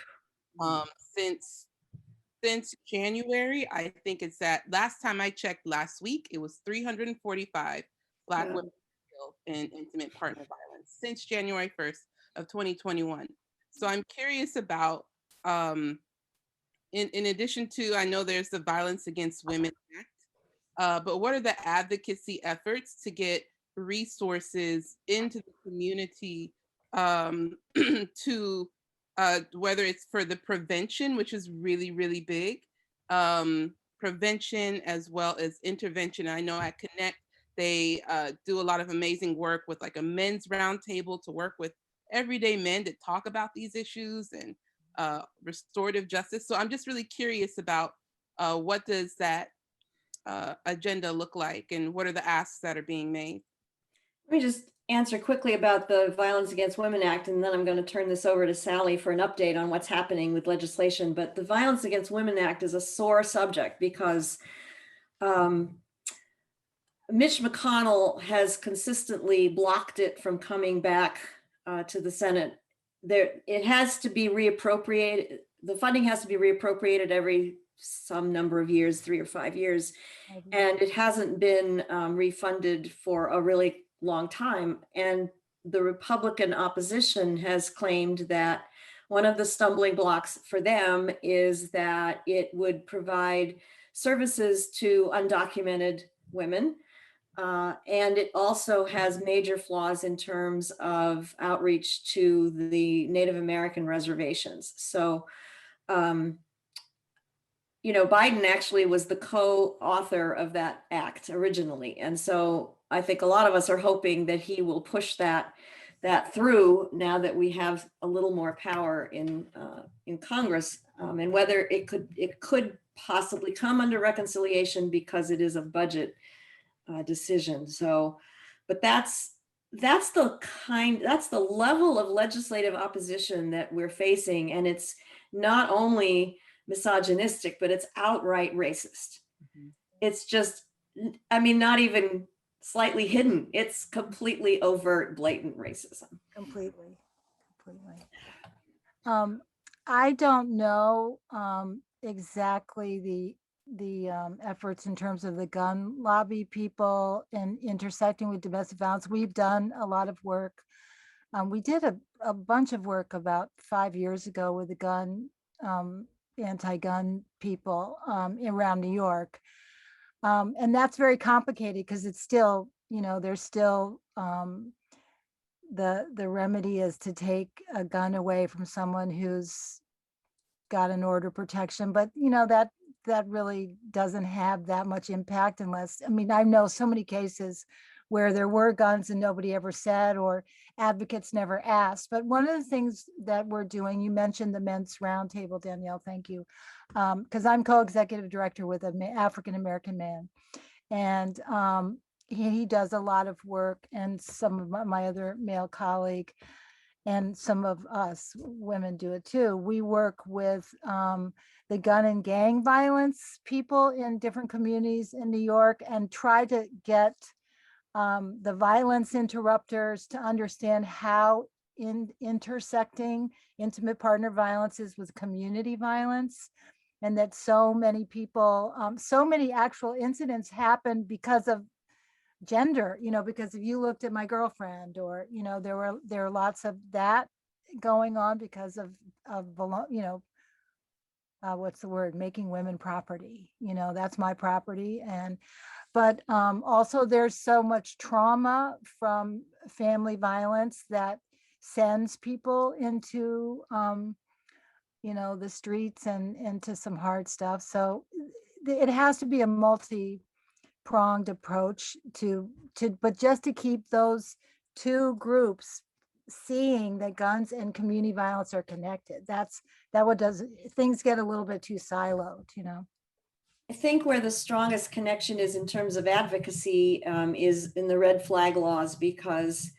Since January, I think it's at, last time I checked last week, it was 345 Black women killed in intimate partner violence since January 1st of 2021. So I'm curious about, in addition to, I know there's the Violence Against Women Act, but what are the advocacy efforts to get resources into the community to whether it's for the prevention, which is really, really big, prevention as well as intervention. I know at Connect, they do a lot of amazing work with like a men's roundtable to work with everyday men to talk about these issues and restorative justice. So I'm just really curious about what does that agenda look like and what are the asks that are being made? Let me just answer quickly about the Violence Against Women Act, and then I'm going to turn this over to Sally for an update on what's happening with legislation. But the Violence Against Women Act is a sore subject because Mitch McConnell has consistently blocked it from coming back to the Senate. It has to be reappropriated. The funding has to be reappropriated every some number of years, 3 or 5 years, and it hasn't been refunded for a really long time. And the Republican opposition has claimed that one of the stumbling blocks for them is that it would provide services to undocumented women. And it also has major flaws in terms of outreach to the Native American reservations. So, you know, Biden actually was the co-author of that act originally. And so I think a lot of us are hoping that he will push that through now that we have a little more power in Congress, and whether it could possibly come under reconciliation because it is a budget decision. So, but that's the level of legislative opposition that we're facing, and it's not only misogynistic, but it's outright racist. It's just, I mean, not even slightly hidden. It's completely overt, blatant racism. Completely. I don't know exactly the efforts in terms of the gun lobby people and intersecting with domestic violence. We've done a lot of work. We did a bunch of work about 5 years ago with the anti-gun people around New York. And that's very complicated because it's still, you know, there's still the remedy is to take a gun away from someone who's got an order of protection, but you know, that really doesn't have that much impact unless, I mean, I know so many cases where there were guns and nobody ever said, or advocates never asked. But one of the things that we're doing, you mentioned the Men's Roundtable, Danielle, thank you. Because I'm co-executive director with an African-American man. And he does a lot of work, and some of my other male colleague, and some of us women do it too. We work with the gun and gang violence people in different communities in New York and try to get the violence interrupters to understand how intersecting intimate partner violence is with community violence, and that so many people, so many actual incidents happen because of gender, you know, because if you looked at my girlfriend, or, you know, there are lots of that going on because of you know, what's the word, making women property, you know, that's my property. And but also there's so much trauma from family violence that sends people into you know, the streets and into some hard stuff. So it has to be a multi-pronged approach but just to keep those two groups seeing that guns and community violence are connected. That what does things get a little bit too siloed, you know. I think where the strongest connection is in terms of advocacy is in the red flag laws, because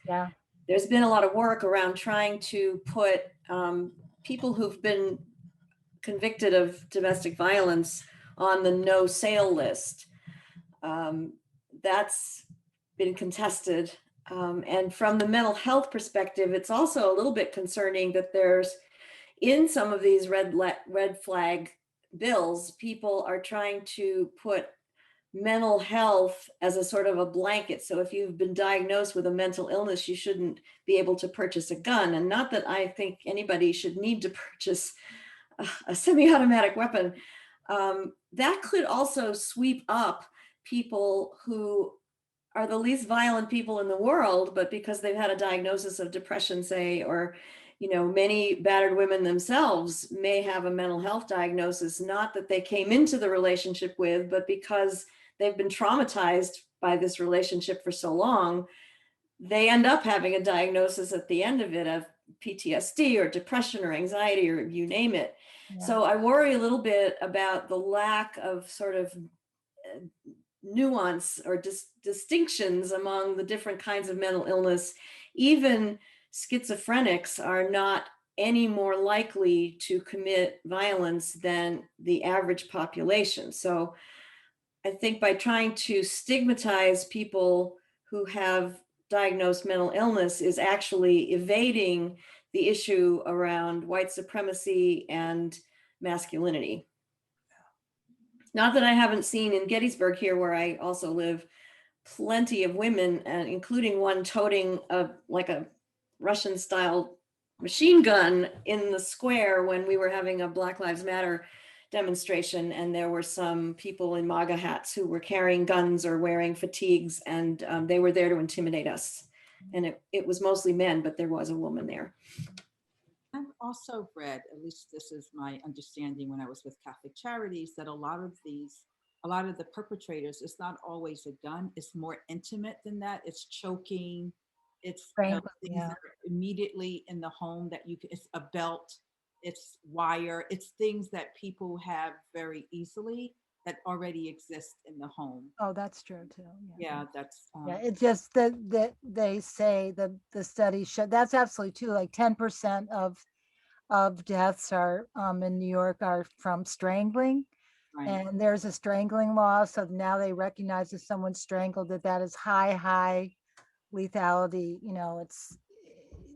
there's been a lot of work around trying to put people who've been convicted of domestic violence on the no sale list. That's been contested. And from the mental health perspective, it's also a little bit concerning that there's, in some of these red flag bills, people are trying to put mental health as a sort of a blanket. So if you've been diagnosed with a mental illness, you shouldn't be able to purchase a gun. And not that I think anybody should need to purchase a semi-automatic weapon. That could also sweep up people who are the least violent people in the world, but because they've had a diagnosis of depression, say, or, you know, many battered women themselves may have a mental health diagnosis, not that they came into the relationship with, but because they've been traumatized by this relationship for so long, they end up having a diagnosis at the end of it of PTSD or depression or anxiety or you name it. Yeah. So I worry a little bit about the lack of sort of nuance or distinctions among the different kinds of mental illness. Even schizophrenics are not any more likely to commit violence than the average population. So I think by trying to stigmatize people who have diagnosed mental illness is actually evading the issue around white supremacy and masculinity. Not that I haven't seen in Gettysburg here, where I also live, plenty of women, including one toting like a Russian style machine gun in the square when we were having a Black Lives Matter demonstration. And there were some people in MAGA hats who were carrying guns or wearing fatigues, and they were there to intimidate us. And it was mostly men, but there was a woman there. I've also read, at least this is my understanding when I was with Catholic Charities, that a lot of the perpetrators, it's not always a gun, it's more intimate than that. It's choking, it's things that are immediately in the home that you can, it's a belt, it's wire, it's things that people have very easily that already exist in the home. Oh, that's true too. Yeah, that's yeah. It's just that they say the studies show that's absolutely true. Like 10% of deaths are in New York are from strangling, right. And there's a strangling law. So now they recognize if someone's strangled that is high lethality. You know, it's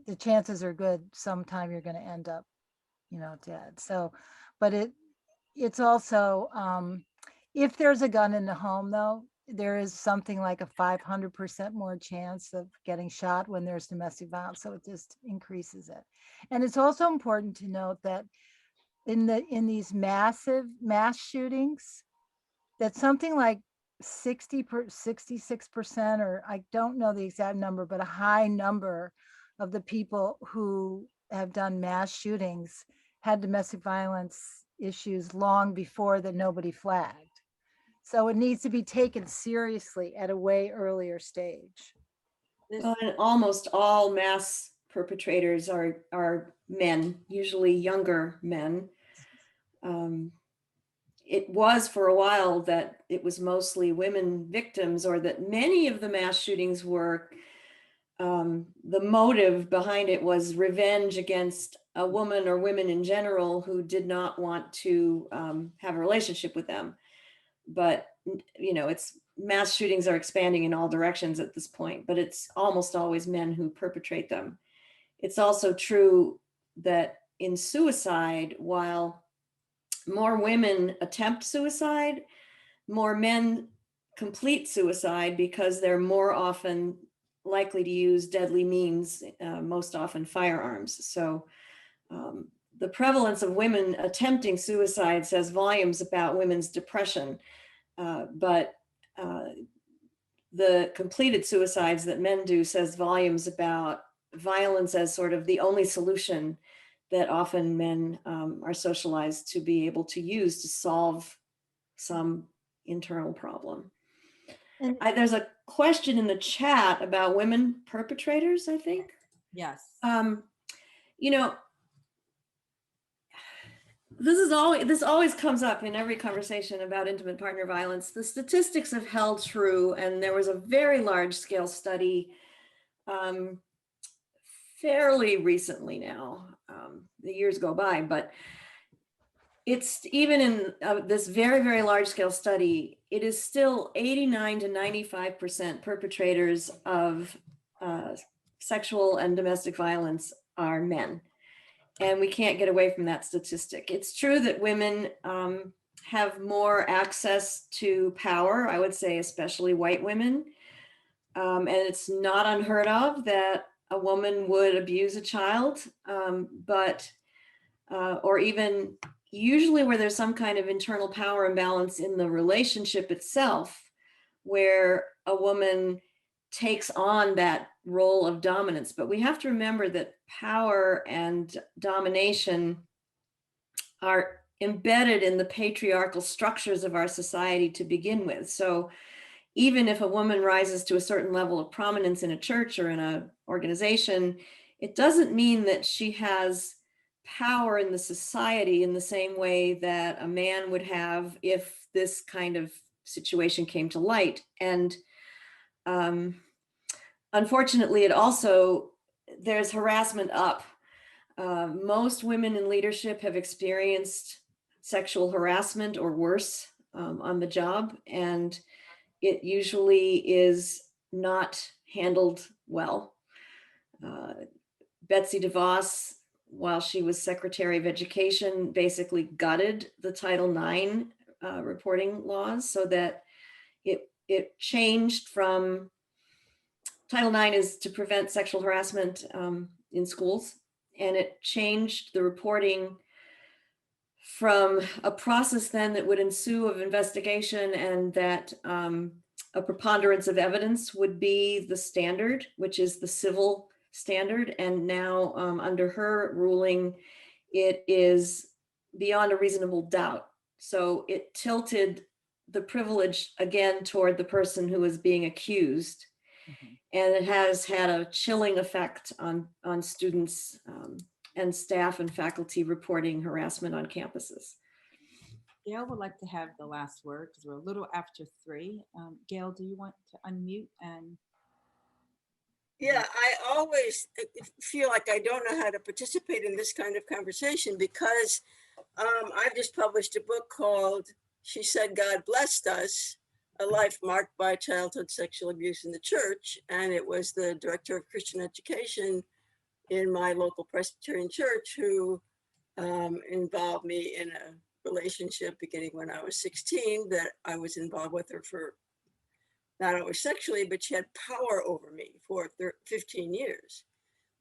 the chances are good. Sometime you're going to end up, you know, dead. So, but it's also if there's a gun in the home, though, there is something like a 500% more chance of getting shot when there's domestic violence. So it just increases it. And it's also important to note that in these mass shootings, that something like 66%, or I don't know the exact number, but a high number of the people who have done mass shootings had domestic violence issues long before that nobody flagged. So it needs to be taken seriously at a way earlier stage. Well, and almost all mass perpetrators are men, usually younger men. It was for a while that it was mostly women victims, or that many of the mass shootings were, the motive behind it was revenge against a woman or women in general who did not want to have a relationship with them. But, you know, mass shootings are expanding in all directions at this point, but it's almost always men who perpetrate them. It's also true that in suicide, while more women attempt suicide, more men complete suicide because they're more often likely to use deadly means, most often firearms. So the prevalence of women attempting suicide says volumes about women's depression, but the completed suicides that men do says volumes about violence as sort of the only solution that often men are socialized to be able to use to solve some internal problem. And there's a question in the chat about women perpetrators, I think. Yes. You know, this always comes up in every conversation about intimate partner violence. The statistics have held true, and there was a very large scale study fairly recently now. The years go by, but it's even in this very, very large scale study, it is still 89 to 95% perpetrators of sexual and domestic violence are men. And we can't get away from that statistic. It's true that women have more access to power, I would say, especially white women. And it's not unheard of that a woman would abuse a child, or even usually where there's some kind of internal power imbalance in the relationship itself, where a woman takes on that role of dominance. But we have to remember that power and domination are embedded in the patriarchal structures of our society to begin with. So even if a woman rises to a certain level of prominence in a church or in an organization, it doesn't mean that she has power in the society in the same way that a man would have if this kind of situation came to light. And unfortunately, it also, there's harassment up. Most women in leadership have experienced sexual harassment or worse on the job, and it usually is not handled well. Betsy DeVos, while she was Secretary of Education, basically gutted the Title IX reporting laws so that it changed from, Title IX is to prevent sexual harassment in schools, and it changed the reporting from a process then that would ensue of investigation, and that a preponderance of evidence would be the standard, which is the civil standard. And now under her ruling, it is beyond a reasonable doubt. So it tilted the privilege again toward the person who is being accused. And it has had a chilling effect on students and staff and faculty reporting harassment on campuses. Gail would like to have the last word because we're a little after 3. Gail, do you want to unmute? And yeah, I always feel like I don't know how to participate in this kind of conversation because I've just published a book called She Said God Blessed Us, A Life Marked by Childhood Sexual Abuse in the Church. And it was the director of Christian education in my local Presbyterian church who involved me in a relationship beginning when I was 16 that I was involved with her for not only sexually, but she had power over me for 15 years.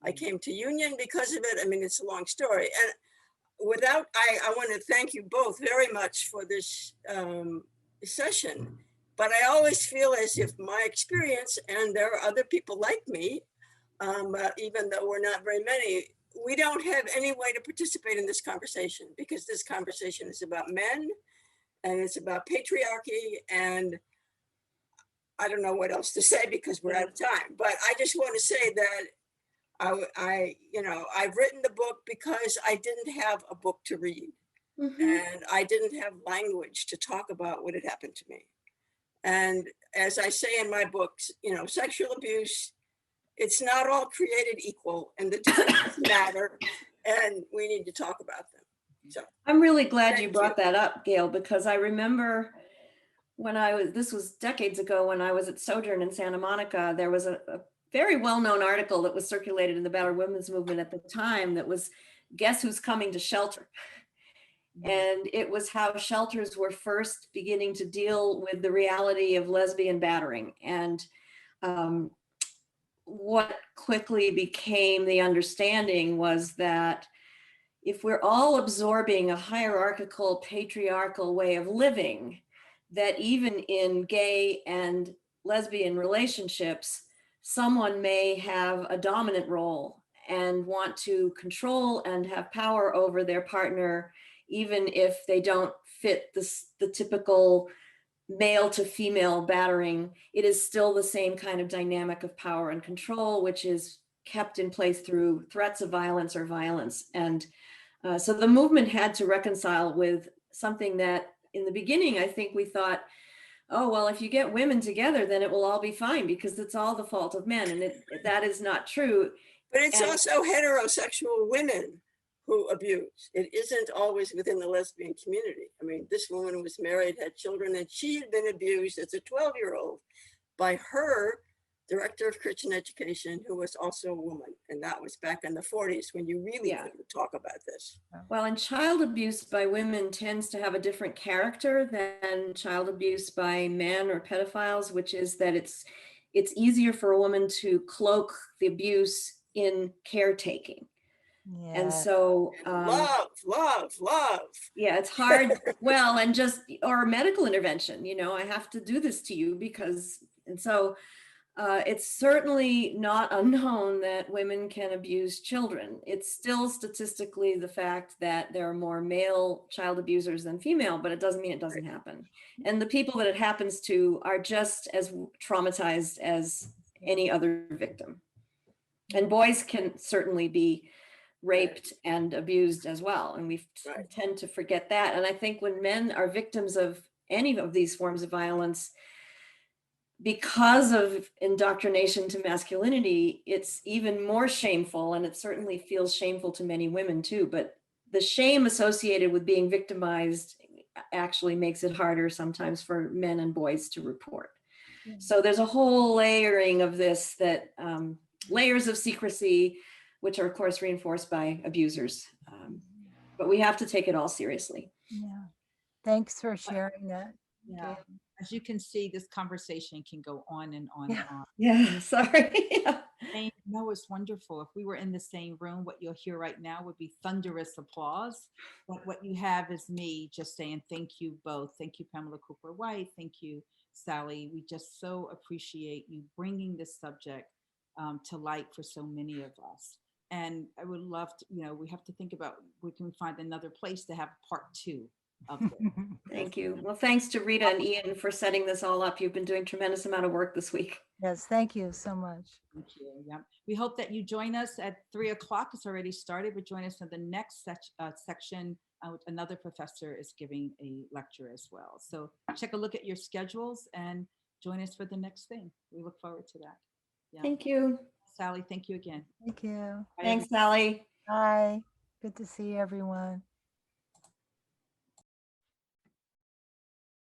I came to Union because of it. I mean, it's a long story. And I want to thank you both very much for this session. But I always feel as if my experience, and there are other people like me, even though we're not very many, we don't have any way to participate in this conversation because this conversation is about men and it's about patriarchy, and I don't know what else to say because we're out of time. But I just want to say that I've written the book because I didn't have a book to read, and I didn't have language to talk about what had happened to me. And as I say in my books, sexual abuse, it's not all created equal, and the differences matter, and we need to talk about them. So I'm really glad you brought that up, Gail, because I remember when this was decades ago when I was at Sojourn in Santa Monica, there was a very well-known article that was circulated in the battered women's movement at the time that was, guess who's coming to shelter? And it was how shelters were first beginning to deal with the reality of lesbian battering. And what quickly became the understanding was that if we're all absorbing a hierarchical, patriarchal way of living, that even in gay and lesbian relationships, someone may have a dominant role and want to control and have power over their partner, even if they don't fit the typical male to female battering. It is still the same kind of dynamic of power and control, which is kept in place through threats of violence or violence. And so the movement had to reconcile with something that in the beginning, I think we thought, oh, well, if you get women together, then it will all be fine because it's all the fault of men. And that is not true. But it's also heterosexual women who abuse. It isn't always within the lesbian community. I mean, this woman was married, had children, and she had been abused as a 12-year-old by her director of Christian education, who was also a woman. And that was back in the 40s when you really couldn't talk about this. Well, and child abuse by women tends to have a different character than child abuse by men or pedophiles, which is that it's easier for a woman to cloak the abuse in caretaking. Yeah. And so love. Yeah, it's hard. Well, and just, or medical intervention, you know, I have to do this to you because, and so it's certainly not unknown that women can abuse children. It's still statistically the fact that there are more male child abusers than female, but it doesn't mean it doesn't happen. And the people that it happens to are just as traumatized as any other victim. And boys can certainly be raped and abused as well. And we tend to forget that. And I think when men are victims of any of these forms of violence, because of indoctrination to masculinity, it's even more shameful. And it certainly feels shameful to many women too. But the shame associated with being victimized actually makes it harder sometimes for men and boys to report. So there's a whole layering of this, that layers of secrecy, which are of course reinforced by abusers. But we have to take it all seriously. Yeah. Thanks for sharing that. Yeah. As you can see, this conversation can go on and on and on. Yeah, sorry. No, it's wonderful. If we were in the same room, what you'll hear right now would be thunderous applause. But what you have is me just saying thank you both. Thank you, Pamela Cooper White. Thank you, Sally. We just so appreciate you bringing this subject to light for so many of us. And I would love to, you know, we have to think about, we can find another place to have part 2 of this. Thank you. Well, thanks to Rita and Ian for setting this all up. You've been doing a tremendous amount of work this week. Yes, thank you so much. Thank you. Yeah. We hope that you join us at 3:00. It's already started, but join us in the next section. Another professor is giving a lecture as well. So check a look at your schedules and join us for the next thing. We look forward to that. Yeah. Thank you. Sally, thank you again. Thank you. Thanks, Sally. Bye. Good to see everyone.